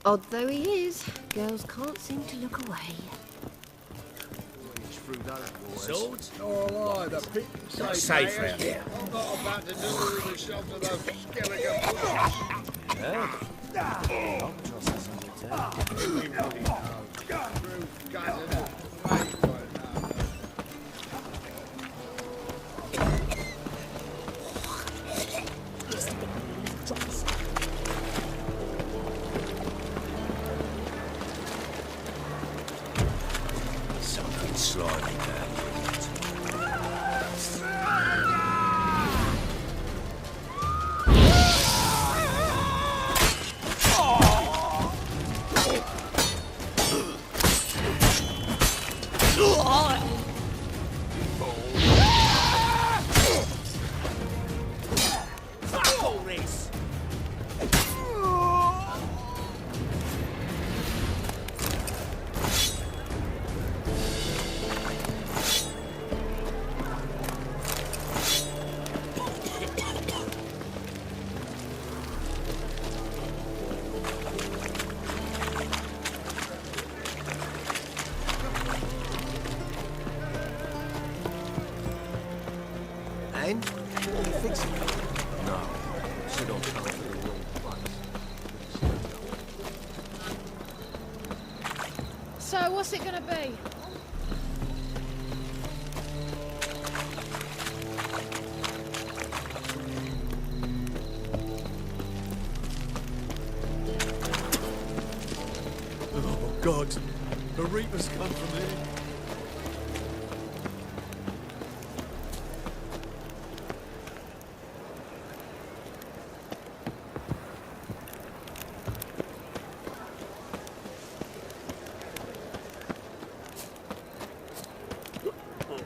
Odd though he is, girls can't seem to look away. Swords? Oh, lie, the pit Not safe round here. I'm not about to do all the shot of those skeleton Something slimy down here. And? What are you fixing? No, should all come to the wrong place. So, what's it gonna be? Oh, God. The Reapers come from here.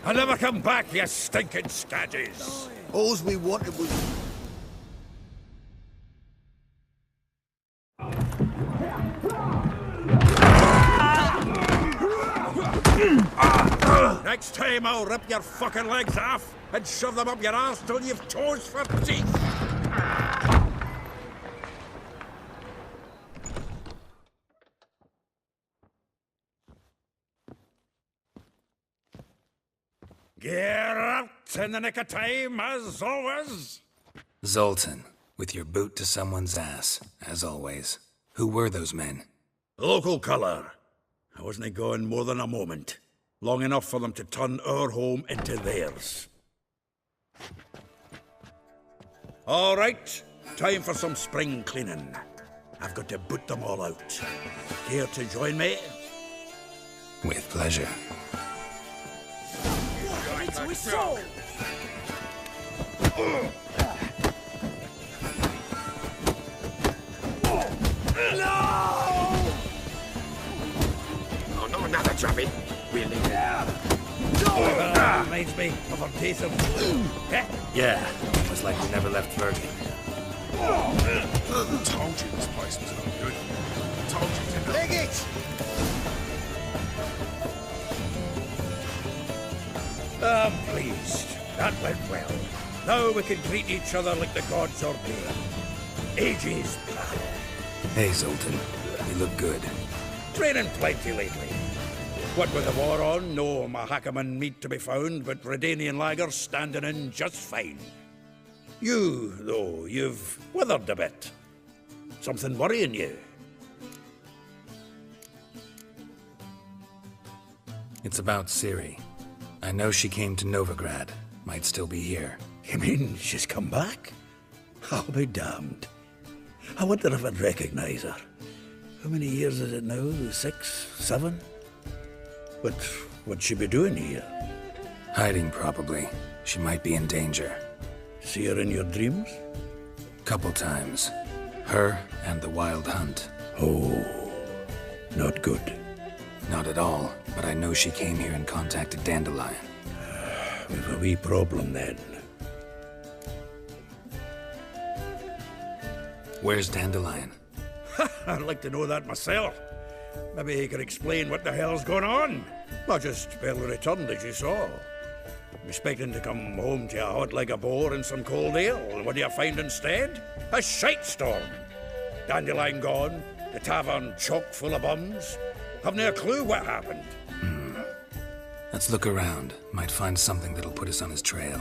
I'll never come back, you stinking staggies! All we wanted was... Next time I'll rip your fucking legs off and shove them up your ass till you've toes for teeth! Get out in the nick of time, as always! Zoltan, with your boot to someone's ass, as always. Who were those men? Local colour. I wasn't gone more than a moment. Long enough for them to turn our home into theirs. All right, time for some spring cleaning. I've got to boot them all out. Care to join me? With pleasure. To his soul! Oh, not another trapping. We'll leave it. Reminds me of a piece of... Eh? Yeah, it was like we never left Bergen. Told you this place was not good. Told you to Leg it! I'm pleased. That went well. Now we can greet each other like the gods ordained. Ages, pal. Hey, Zoltan. You look good. Training plenty lately. What with the war on, no Mahakaman meat to be found, but Redanian lagers standing in just fine. You, though, you've withered a bit. Something worrying you? It's about Ciri. I know she came to Novigrad. Might still be here. You mean she's come back? I'll be damned. I wonder if I'd recognize her. How many years is it now? 6, 7? But what'd she be doing here? Hiding, probably. She might be in danger. See her in your dreams? Couple times. Her and the Wild Hunt. Oh, not good. Not at all, but I know she came here and contacted Dandelion. We've a wee problem then. Where's Dandelion? I'd like to know that myself. Maybe he could explain what the hell's going on. Not just barely returned, as you saw. Expecting to come home to a hot like a boar and some cold ale. What do you find instead? A shite storm. Dandelion gone, The tavern chock full of bums. Have no clue what happened. Let's look around. Might find something that'll put us on his trail.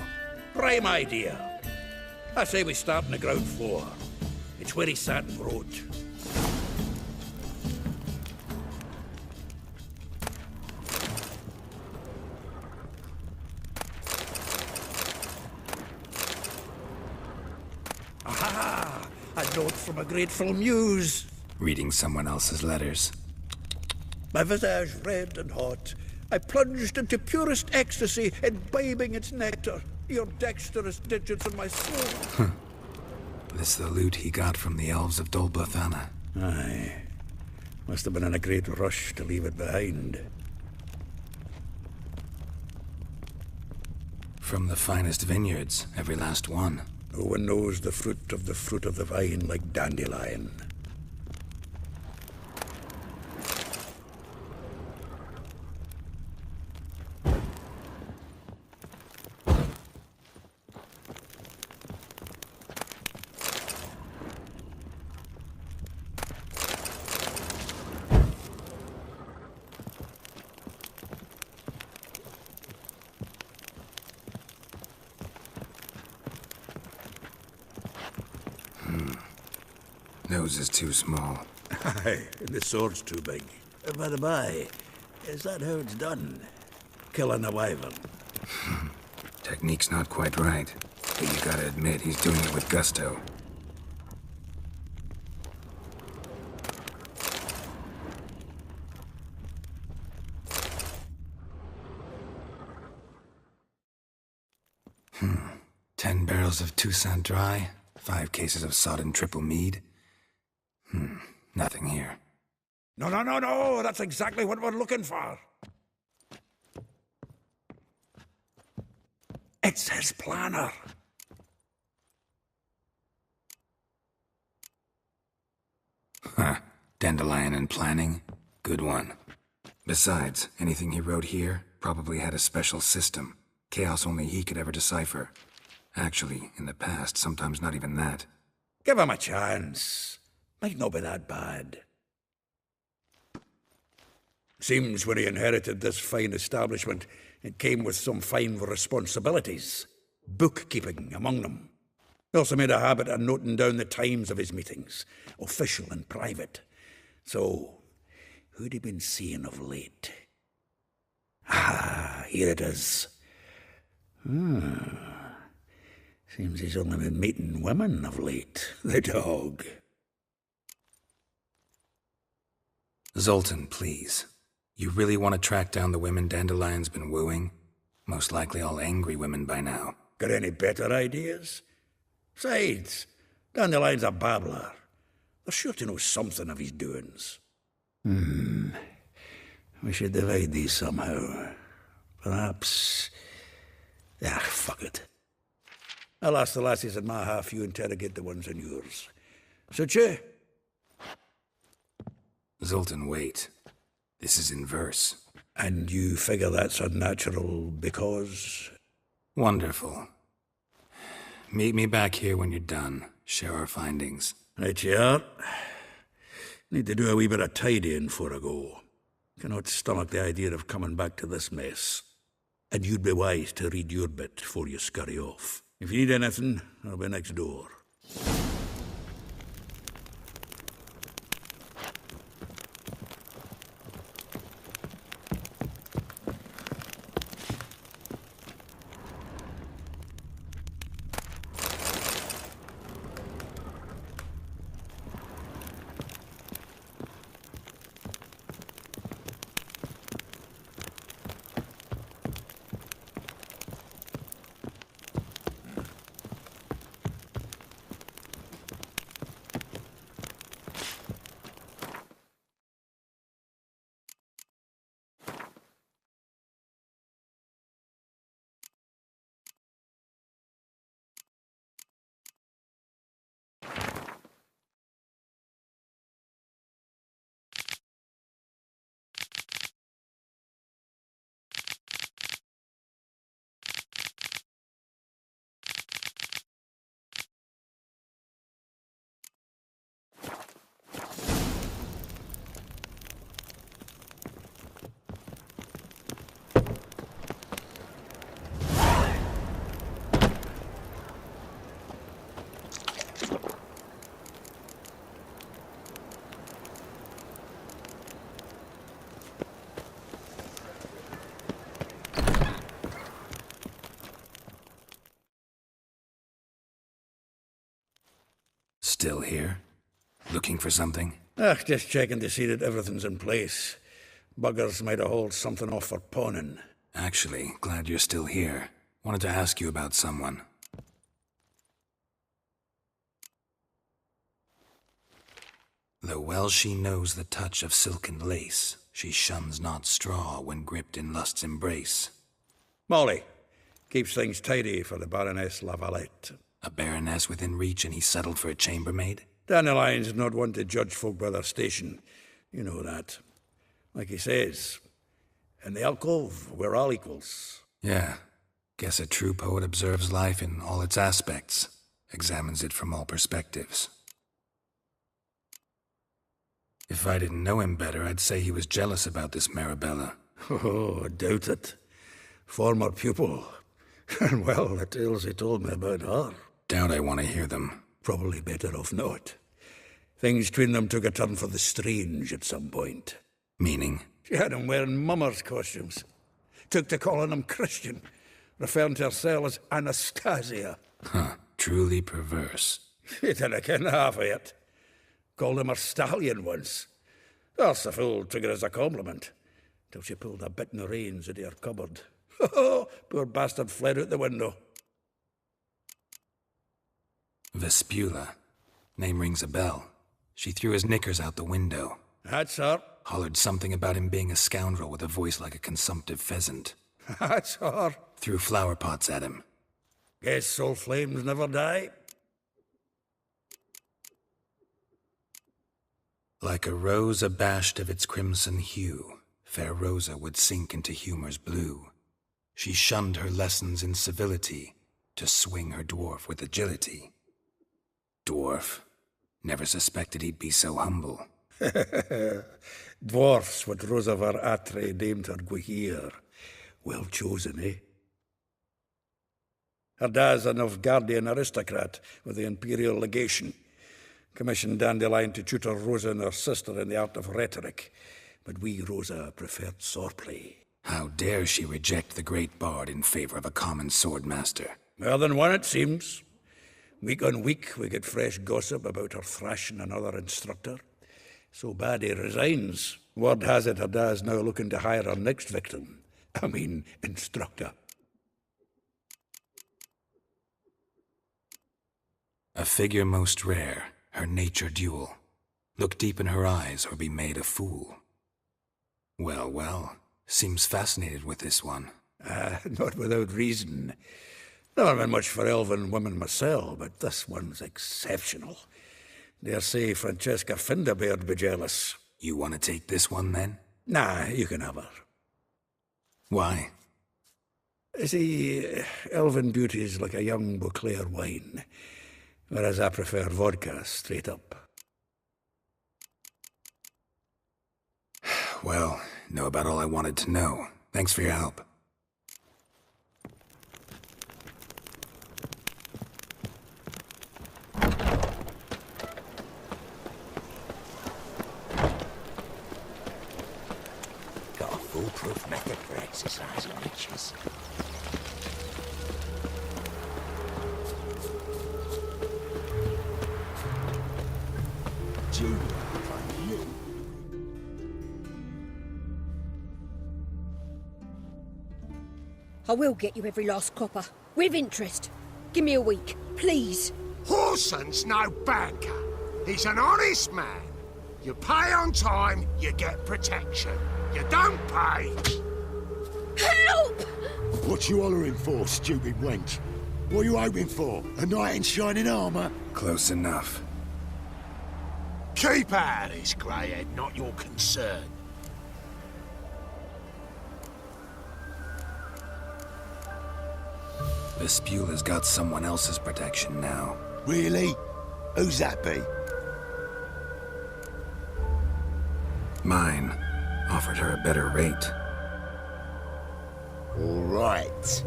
Prime idea. I say we start on the ground floor. It's where he sat and wrote. Aha! A note from a grateful muse. Reading someone else's letters. My visage red and hot, I plunged into purest ecstasy, imbibing its nectar. Your dexterous digits in my soul. This the loot he got from the elves of Dolbothana. Aye. Must have been in a great rush to leave it behind. From the finest vineyards, every last one. No one knows the fruit of the vine like dandelion. Nose is too small. Aye, and the sword's too big. By the by, is that how it's done? Killing a wyvern? Technique's not quite right, but you gotta admit he's doing it with gusto. Hmm. 10 barrels of Toussaint Dry, 5 cases of sodden triple mead. Nothing here. No, that's exactly what we're looking for. It's his planner. Huh. Dandelion and planning? Good one. Besides, anything he wrote here probably had a special system. Chaos only he could ever decipher. Actually, in the past, sometimes not even that. Give him a chance. Might not be that bad. Seems when he inherited this fine establishment, it came with some fine responsibilities. Bookkeeping among them. He also made a habit of noting down the times of his meetings, official and private. So, who'd he been seeing of late? Ah, here it is. Seems he's only been meeting women of late. The dog. Zoltan, please. You really want to track down the women Dandelion's been wooing? Most likely all angry women by now. Got any better ideas? Besides, Dandelion's a babbler. They're sure to know something of his doings. We should divide these somehow. Perhaps... fuck it. I'll ask the lassies in my half, you interrogate the ones in yours. Suit you? Zoltan, wait. This is in verse. And you figure that's unnatural because... Wonderful. Meet me back here when you're done. Share our findings. Right you are. Need to do a wee bit of tidying before I go. Cannot stomach the idea of coming back to this mess. And you'd be wise to read your bit before you scurry off. If you need anything, I'll be next door. Still here? Looking for something? Just checking to see that everything's in place. Buggers might have hauled something off for pawning. Actually, glad you're still here. Wanted to ask you about someone. Though well she knows the touch of silken lace, she shuns not straw when gripped in lust's embrace. Molly. Keeps things tidy for the Baroness Lavalette. A baroness within reach and he settled for a chambermaid? Dandelion's not one to judge folk by their station. You know that. Like he says, in the alcove, we're all equals. Yeah. Guess a true poet observes life in all its aspects, examines it from all perspectives. If I didn't know him better, I'd say he was jealous about this Marabella. Oh, I doubt it. Former pupil. And well, the tales he told me about her. Doubt I want to hear them. Probably better off not. Things between them took a turn for the strange at some point. Meaning? She had him wearing mummers' costumes. Took to calling him Christian, referring to herself as Anastasia. Huh, truly perverse. He didn't ken half of it. Called him her stallion once. That's the fool took it as a compliment, till she pulled a bit in the reins into her cupboard. Poor bastard fled out the window. Vespula. Name rings a bell. She threw his knickers out the window. That's her. Hollered something about him being a scoundrel with a voice like a consumptive pheasant. That's her. Threw flower pots at him. Guess soul flames never die. Like a rose abashed of its crimson hue, fair Rosa would sink into humor's blue. She shunned her lessons in civility to swing her dwarf with agility. Dwarf. Never suspected he'd be so humble. Dwarfs what Rosavar Atre named her Guihir. Well chosen, eh? Her dad's a Novgardian aristocrat with the Imperial Legation. Commissioned Dandelion to tutor Rosa and her sister in the art of rhetoric. But we, Rosa, preferred swordplay. How dare she reject the great bard in favor of a common swordmaster? More than one, it seems. Week on week, we get fresh gossip about her thrashing another instructor. So bad he resigns. Word has it her dad's now looking to hire her next victim. I mean, instructor. A figure most rare, her nature dual. Look deep in her eyes or be made a fool. Well, well, seems fascinated with this one. Not without reason. Never been much for elven women myself, but this one's exceptional. Dare say Francesca Finderbeard be jealous. You want to take this one, then? Nah, you can have her. Why? See, elven beauty's like a young Beauclair wine, whereas I prefer vodka straight up. Well, know about all I wanted to know. Thanks for your help. Got a foolproof method for exercising witches. I will get you every last copper, with interest. Give me a week, please. Horson's no banker. He's an honest man. You pay on time, you get protection. You don't pay. Help! What you hollering for, stupid wench? What you hoping for? A knight in shining armor? Close enough. Keep out of this, greyhead, not your concern. Vespula's got someone else's protection now. Really? Who's that be? Mine. Offered her a better rate. All right.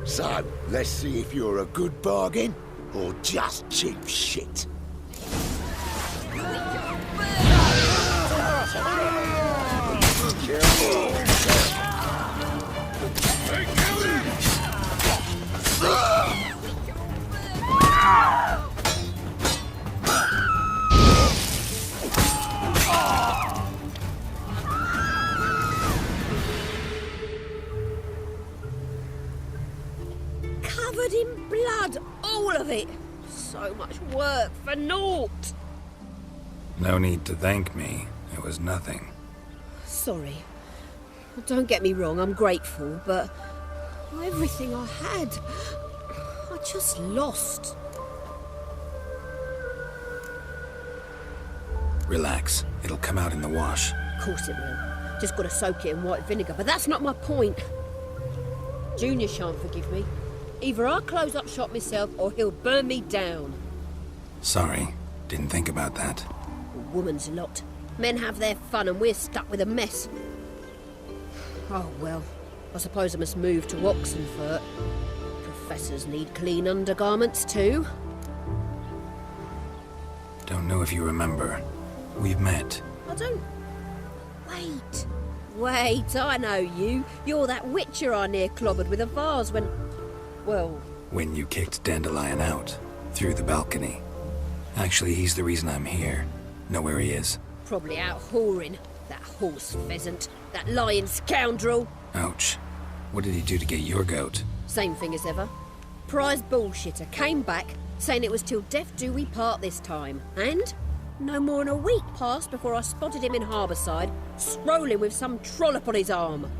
So, let's see if you're a good bargain or just cheap shit. Covered in blood, all of it. So much work for naught. No need to thank me. It was nothing. Sorry. Don't get me wrong, I'm grateful, but everything I had, I just lost. Relax. It'll come out in the wash. Of course it will. Just gotta soak it in white vinegar, but that's not my point. Junior shan't forgive me. Either I'll close up shop myself or he'll burn me down. Sorry. Didn't think about that. A woman's lot. Men have their fun and we're stuck with a mess. Oh well, I suppose I must move to Oxenfurt. Professors need clean undergarments too. Don't know if you remember. We've met. I don't... Wait, I know you. You're that witcher I near clobbered with a vase when... Well... When you kicked Dandelion out. Through the balcony. Actually, he's the reason I'm here. Know where he is? Probably out whoring. That horse pheasant. That lying scoundrel. Ouch. What did he do to get your goat? Same thing as ever. Prize bullshitter came back, saying it was till death do we part this time. And no more than a week passed before I spotted him in Harbourside, strolling with some trollop on his arm.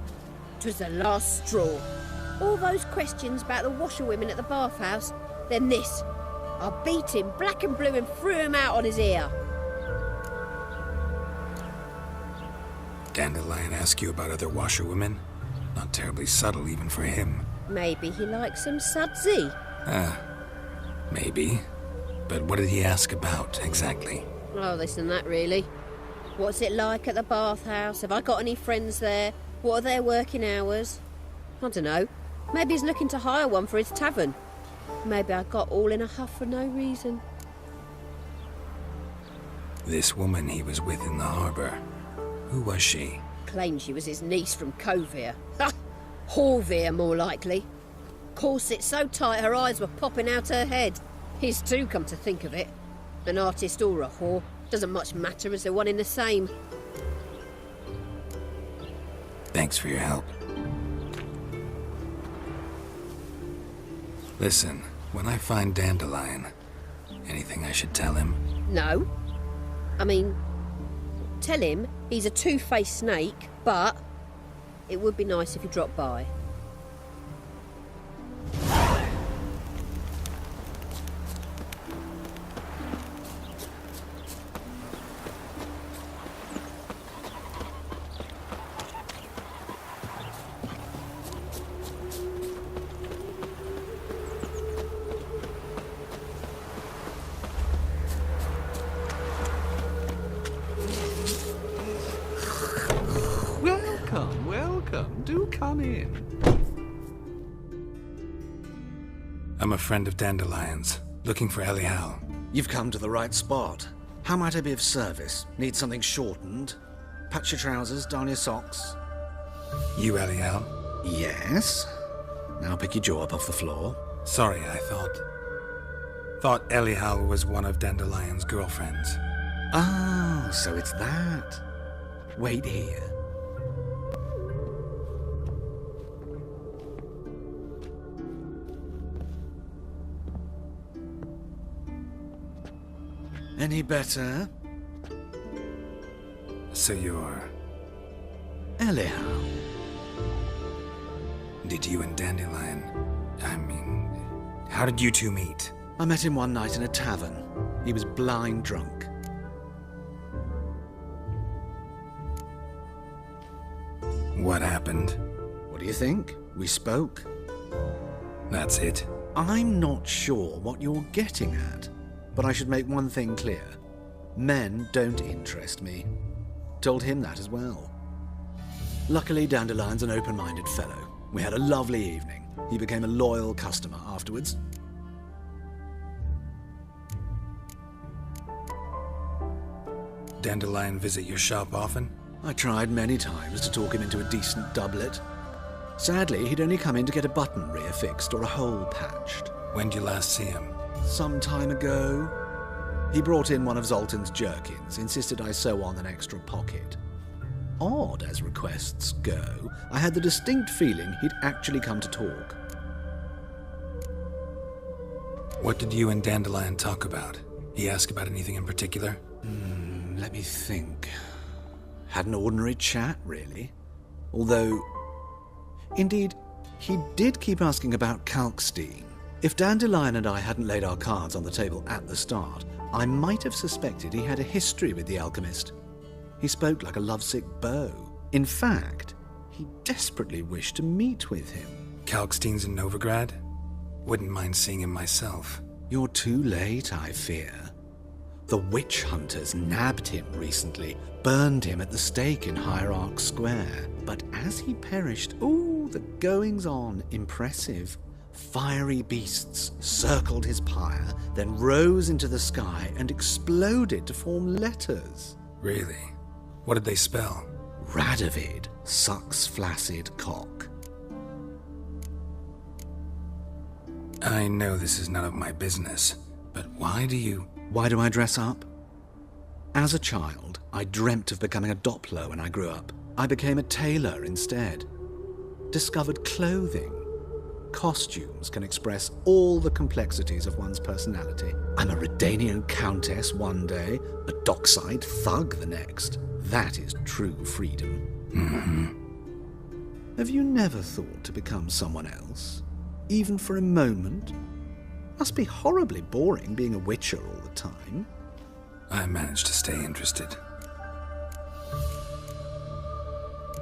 'Twas the last straw. All those questions about the washerwomen at the bathhouse, then this. I beat him black and blue and threw him out on his ear. Dandelion ask you about other washerwomen? Not terribly subtle even for him. Maybe he likes some sudsy. Maybe. But what did he ask about, exactly? Oh, this and that, really. What's it like at the bathhouse? Have I got any friends there? What are their working hours? I don't know. Maybe he's looking to hire one for his tavern. Maybe I got all in a huff for no reason. This woman he was with in the harbour. Who was she? Claimed she was his niece from Covere. Ha! Horvere, more likely. Corset so tight her eyes were popping out her head. His too, come to think of it. An artist or a whore. Doesn't much matter as they're one in the same. Thanks for your help. Listen, when I find Dandelion, anything I should tell him? No. I mean, tell him he's a two-faced snake, but it would be nice if he dropped by. Welcome. Do come in. I'm a friend of Dandelion's, looking for Elial. You've come to the right spot. How might I be of service? Need something shortened? Patch your trousers, darn your socks. You Elial? Yes. Now pick your jaw up off the floor. Sorry, I thought Elial was one of Dandelion's girlfriends. Oh, so it's that. Wait here. Any better? So you're... Elial. Did you and Dandelion... how did you two meet? I met him one night in a tavern. He was blind drunk. What happened? What do you think? We spoke. That's it? I'm not sure what you're getting at, but I should make one thing clear. Men don't interest me. Told him that as well. Luckily, Dandelion's an open-minded fellow. We had a lovely evening. He became a loyal customer afterwards. Dandelion visit your shop often? I tried many times to talk him into a decent doublet. Sadly, he'd only come in to get a button reaffixed or a hole patched. When did you last see him? Some time ago. He brought in one of Zoltan's jerkins, insisted I sew on an extra pocket. Odd as requests go, I had the distinct feeling he'd actually come to talk. What did you and Dandelion talk about? He asked about anything in particular? Let me think. Had an ordinary chat, really. Although, indeed, he did keep asking about Kalkstein. If Dandelion and I hadn't laid our cards on the table at the start, I might have suspected he had a history with the alchemist. He spoke like a lovesick beau. In fact, he desperately wished to meet with him. Kalkstein's in Novigrad? Wouldn't mind seeing him myself. You're too late, I fear. The witch hunters nabbed him recently, burned him at the stake in Hierarch Square. But as he perished, the goings-on impressive. Fiery beasts circled his pyre, then rose into the sky and exploded to form letters. Really? What did they spell? Radovid sucks flaccid cock. I know this is none of my business, but why do I dress up? As a child, I dreamt of becoming a Doppler when I grew up. I became a tailor instead. Discovered clothing. Costumes can express all the complexities of one's personality. I'm a Redanian countess one day, a dockside thug the next. That is true freedom. Have you never thought to become someone else? Even for a moment? Must be horribly boring being a witcher all the time. I managed to stay interested.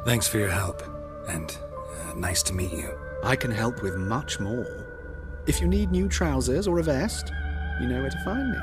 Thanks for your help, and nice to meet you. I can help with much more. If you need new trousers or a vest, you know where to find me.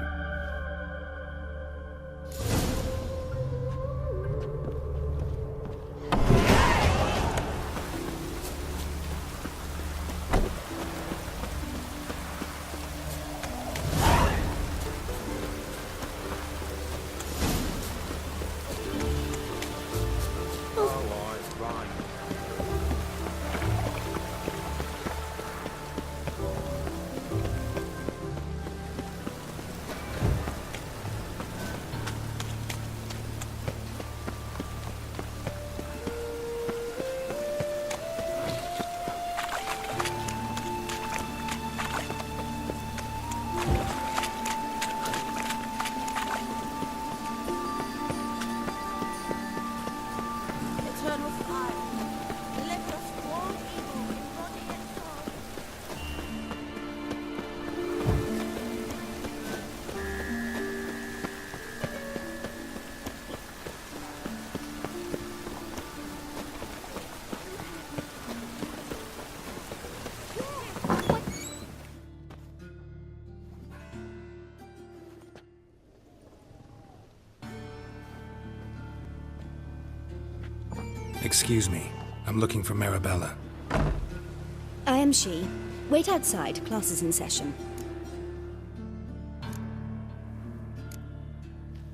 Excuse me. I'm looking for Marabella. I am she. Wait outside. Class is in session.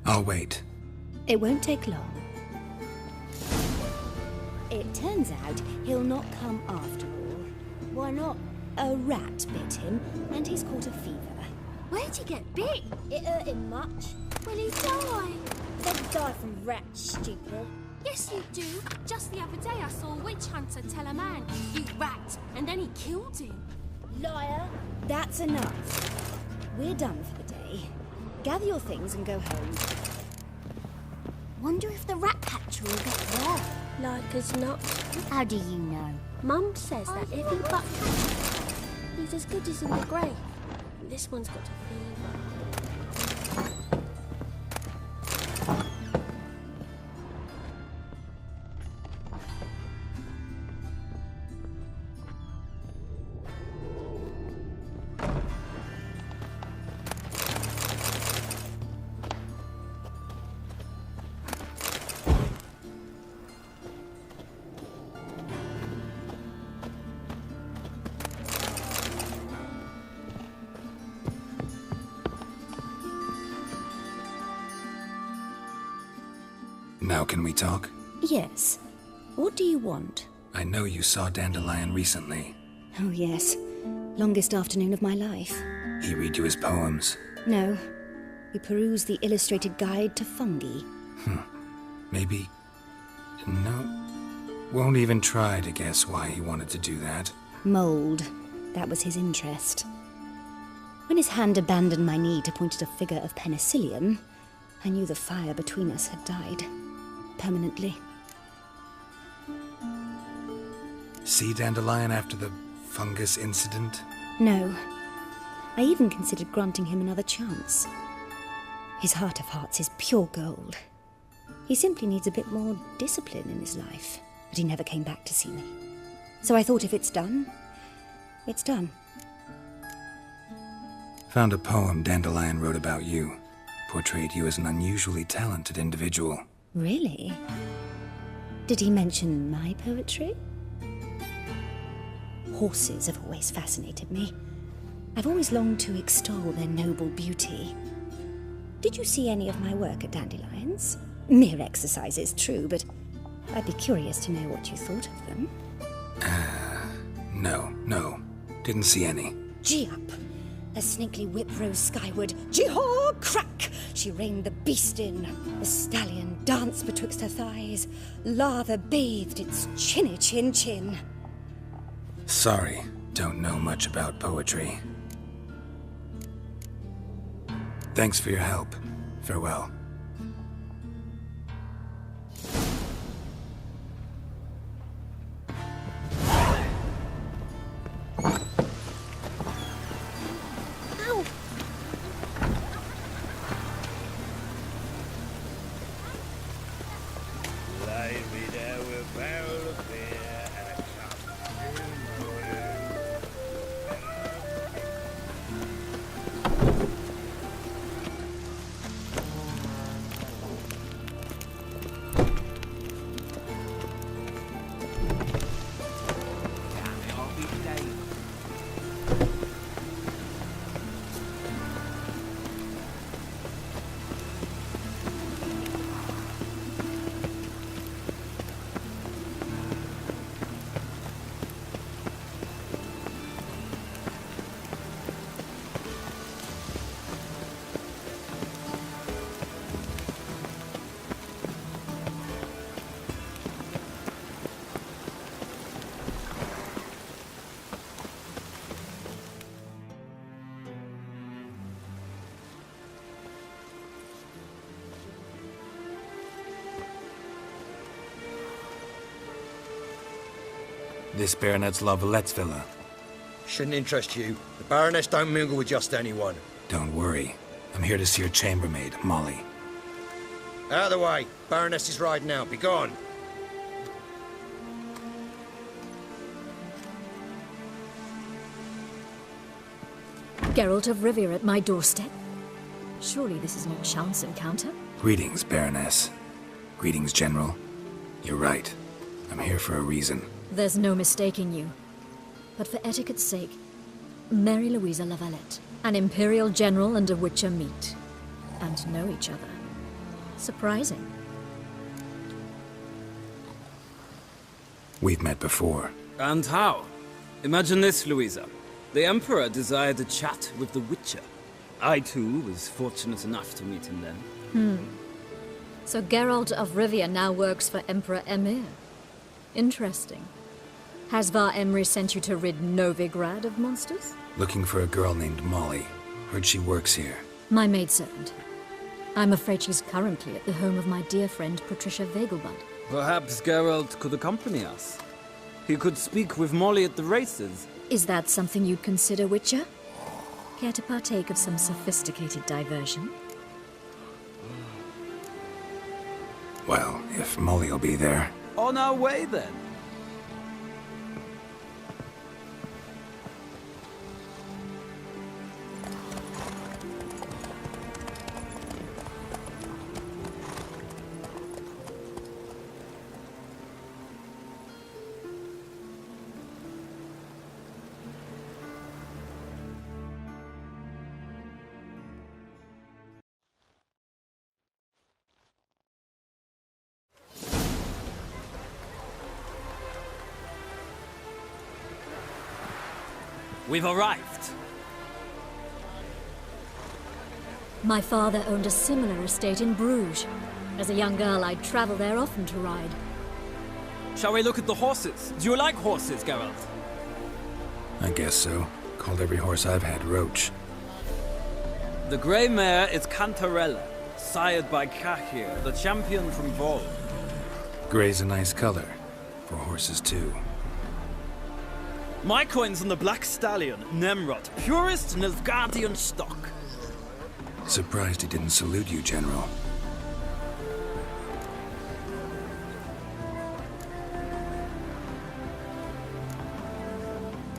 I'll wait. It won't take long. It turns out he'll not come after all. Why not? A rat bit him, and he's caught a fever. Where'd he get bit? It hurt him much. Will he die? Don't die from rats, stupid. Yes, you do. Just the other day I saw a witch hunter tell a man, "You rat," and then he killed him. Liar. That's enough. We're done for the day. Gather your things and go home. Wonder if the rat catcher will get well. Like as not. How do you know? Mum says that if he but catches, he's as good as in the grave. And this one's got a fever. Now can we talk? Yes. What do you want? I know you saw Dandelion recently. Oh, yes. Longest afternoon of my life. He read you his poems? No. We perused the illustrated guide to fungi. Maybe... No. Won't even try to guess why he wanted to do that. Mold. That was his interest. When his hand abandoned my knee to point at a figure of penicillium, I knew the fire between us had died. Permanently. See Dandelion after the fungus incident? No. I even considered granting him another chance. His heart of hearts is pure gold. He simply needs a bit more discipline in his life. But he never came back to see me. So I thought if it's done, it's done. Found a poem Dandelion wrote about you. Portrayed you as an unusually talented individual. Really? Did he mention my poetry? Horses have always fascinated me. I've always longed to extol their noble beauty. Did you see any of my work at Dandelion's? Mere exercises, true, but I'd be curious to know what you thought of them. No. Didn't see any. Gee up! The snakely whip rose skyward. Gee-haw! Crack! She reined the beast in. The stallion danced betwixt her thighs. Lather bathed its chinny chin. Sorry, don't know much about poetry. Thanks for your help. Farewell. This Baronet's La Vallette's villa. Shouldn't interest you. The Baroness don't mingle with just anyone. Don't worry. I'm here to see your chambermaid, Molly. Out of the way. Baroness is riding out. Be gone. Geralt of Rivia at my doorstep? Surely this is no chance encounter? Greetings, Baroness. Greetings, General. You're right. I'm here for a reason. There's no mistaking you. But for etiquette's sake, Mary Louisa La Valette, an Imperial General and a Witcher meet. And know each other. Surprising. We've met before. And how? Imagine this, Louisa. The Emperor desired a chat with the Witcher. I, too, was fortunate enough to meet him then. So Geralt of Rivia now works for Emperor Emir. Interesting. Has Var Emry sent you to rid Novigrad of monsters? Looking for a girl named Molly. Heard she works here. My maidservant. I'm afraid she's currently at the home of my dear friend Patricia Vegelbud. Perhaps Geralt could accompany us. He could speak with Molly at the races. Is that something you'd consider, Witcher? Care to partake of some sophisticated diversion? Well, if Molly'll be there. On our way, then. We've arrived. My father owned a similar estate in Bruges. As a young girl, I'd travel there often to ride. Shall we look at the horses? Do you like horses, Geralt? I guess so. Called every horse I've had Roach. The grey mare is Cantarella, sired by Kahir, the champion from Vol. Grey's a nice color. For horses, too. My coin's on the Black Stallion, Nemrod, purest Nilfgaardian stock. Surprised he didn't salute you, General.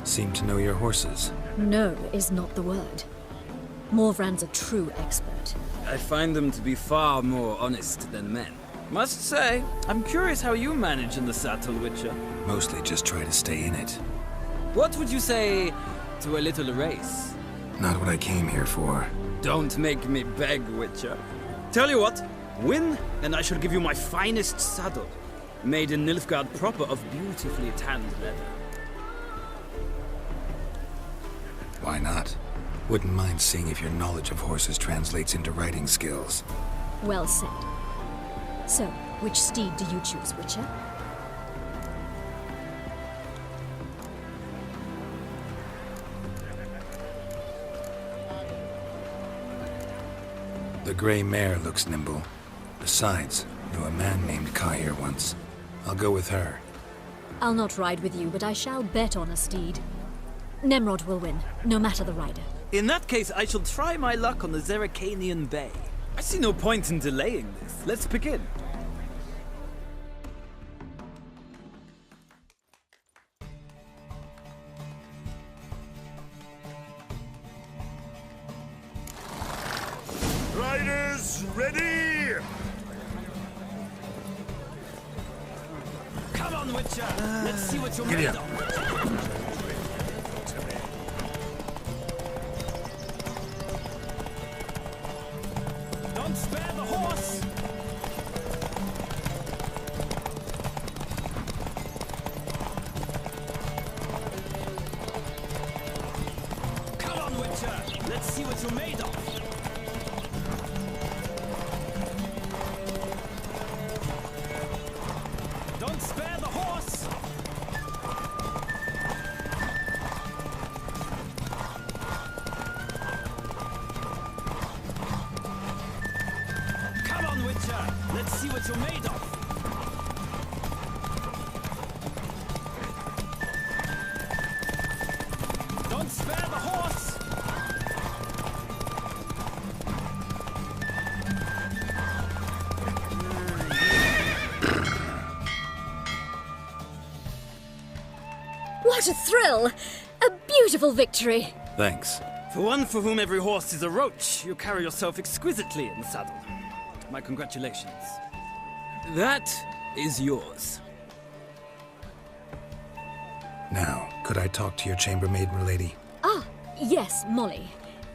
Seem to know your horses. No is not the word. Morvran's a true expert. I find them to be far more honest than men. Must say, I'm curious how you manage in the saddle, Witcher. Mostly just try to stay in it. What would you say to a little race? Not what I came here for. Don't make me beg, Witcher. Tell you what, win, and I shall give you my finest saddle. Made in Nilfgaard proper of beautifully tanned leather. Why not? Wouldn't mind seeing if your knowledge of horses translates into riding skills. Well said. So, which steed do you choose, Witcher? The grey mare looks nimble. Besides, knew a man named Kahir once. I'll go with her. I'll not ride with you, but I shall bet on a steed. Nemrod will win, no matter the rider. In that case, I shall try my luck on the Zeracanian Bay. I see no point in delaying this. Let's begin. Riders, ready! Come on, Witcher! Let's see what you're made of. Don't spare the horse! Come on, Witcher! Let's see what you're made of. Don't spare the horse! Come on, Witcher! Let's see what you're made of! Don't spare the horse! What a thrill! A beautiful victory! Thanks. For one for whom every horse is a roach, you carry yourself exquisitely in the saddle. My congratulations. That is yours. Now, could I talk to your chambermaid, milady? Ah, yes, Molly.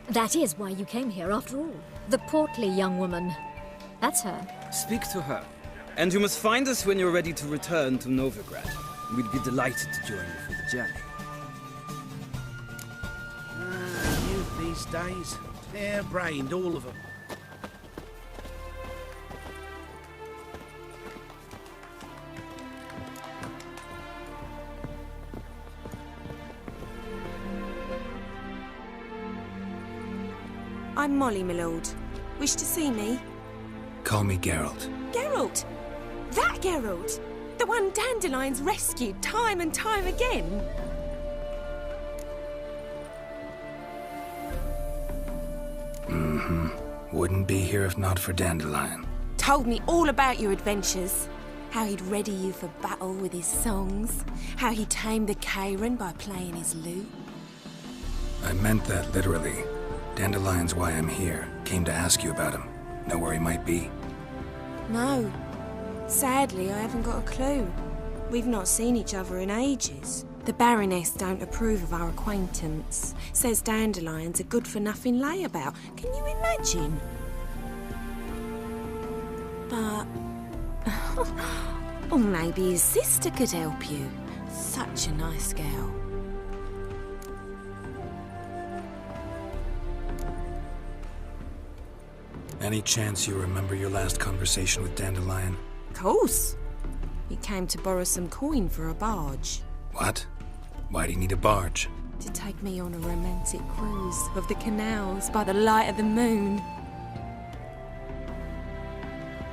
That is why you came here after all. The portly young woman. That's her. Speak to her. And you must find us when you're ready to return to Novigrad. We'd be delighted to join you for the journey. Youth these days. Hair-brained, all of them. I'm Molly, my lord. Wish to see me? Call me Geralt. Geralt! That Geralt! The one Dandelion's rescued time and time again! Mm-hmm. Wouldn't be here if not for Dandelion. Told me all about your adventures. How he'd ready you for battle with his songs. How he tamed the Kairan by playing his lute. I meant that literally. Dandelion's why I'm here. Came to ask you about him. Know where he might be? No. Sadly, I haven't got a clue. We've not seen each other in ages. The Baroness don't approve of our acquaintance. Says Dandelion's a good-for-nothing layabout. Can you imagine? But... or maybe his sister could help you. Such a nice girl. Any chance you remember your last conversation with Dandelion? Of course. He came to borrow some coin for a barge. What? Why do you need a barge? to take me on a romantic cruise of the canals by the light of the moon.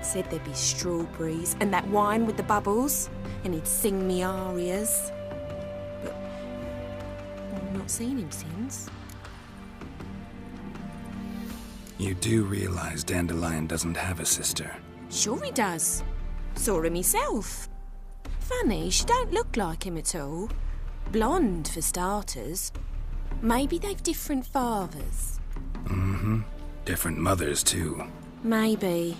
Said there'd be strawberries and that wine with the bubbles, and he'd sing me arias. But I've not seen him since. You do realize Dandelion doesn't have a sister? Sure he does. Saw him myself. Funny, she don't look like him at all. Blonde, for starters. Maybe they've different fathers. Mm-hmm. Different mothers, too. Maybe.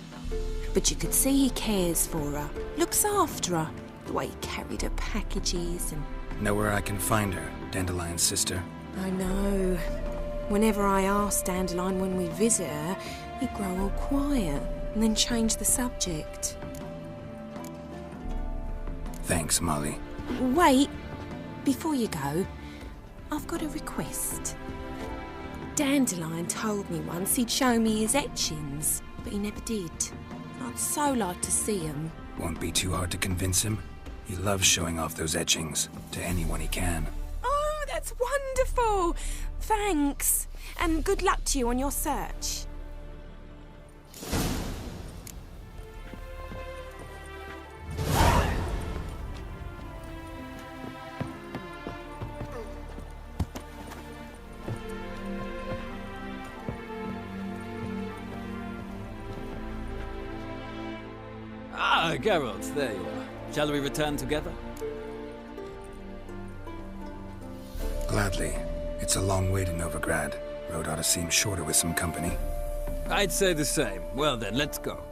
But you could see he cares for her. Looks after her. The way he carried her packages and... Know where I can find her, Dandelion's sister? I know. Whenever I asked Dandelion when we'd visit her, he'd grow all quiet and then change the subject. Thanks, Molly. Wait. Before you go, I've got a request. Dandelion told me once he'd show me his etchings, but he never did. I'd so like to see them. Won't be too hard to convince him. He loves showing off those etchings to anyone he can. Oh, that's wonderful! Thanks. And good luck to you on your search. Ah, Geralt, there you are. Shall we return together? Gladly. It's a long way to Novigrad. Road ought to seem shorter with some company. I'd say the same. Well then, let's go.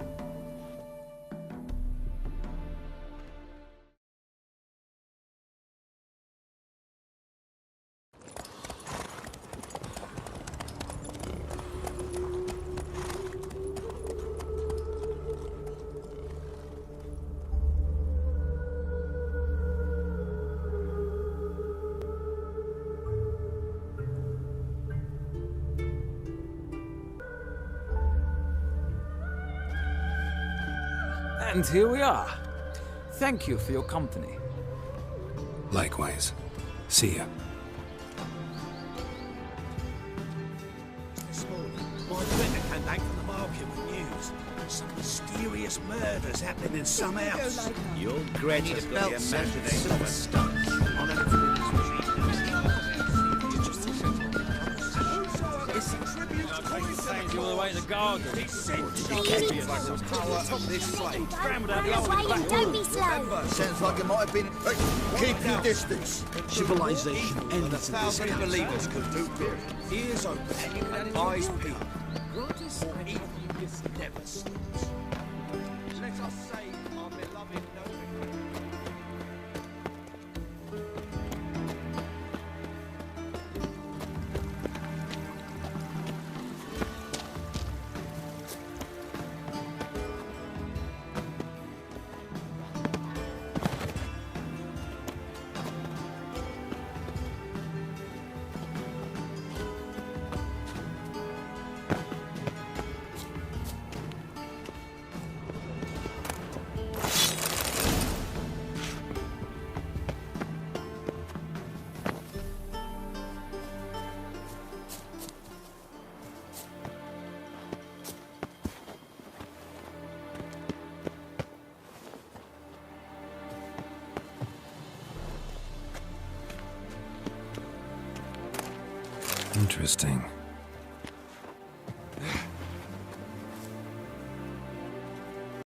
And here we are. Thank you for your company. Likewise. See ya. This morning, my friend came back from the market with news. Some mysterious murders happening in some house. Your Greta's got the imagination of a stunt. On a It's a tribute You all the way to the garden. power of this flame. Don't be slow. Sounds like it might have been... Hey, keep your distance. Civilization ends in this house. Believers could do good. Ears open, eyes peeled. Or even if never sleeps. Let us save our beloved Novigrad. Interesting.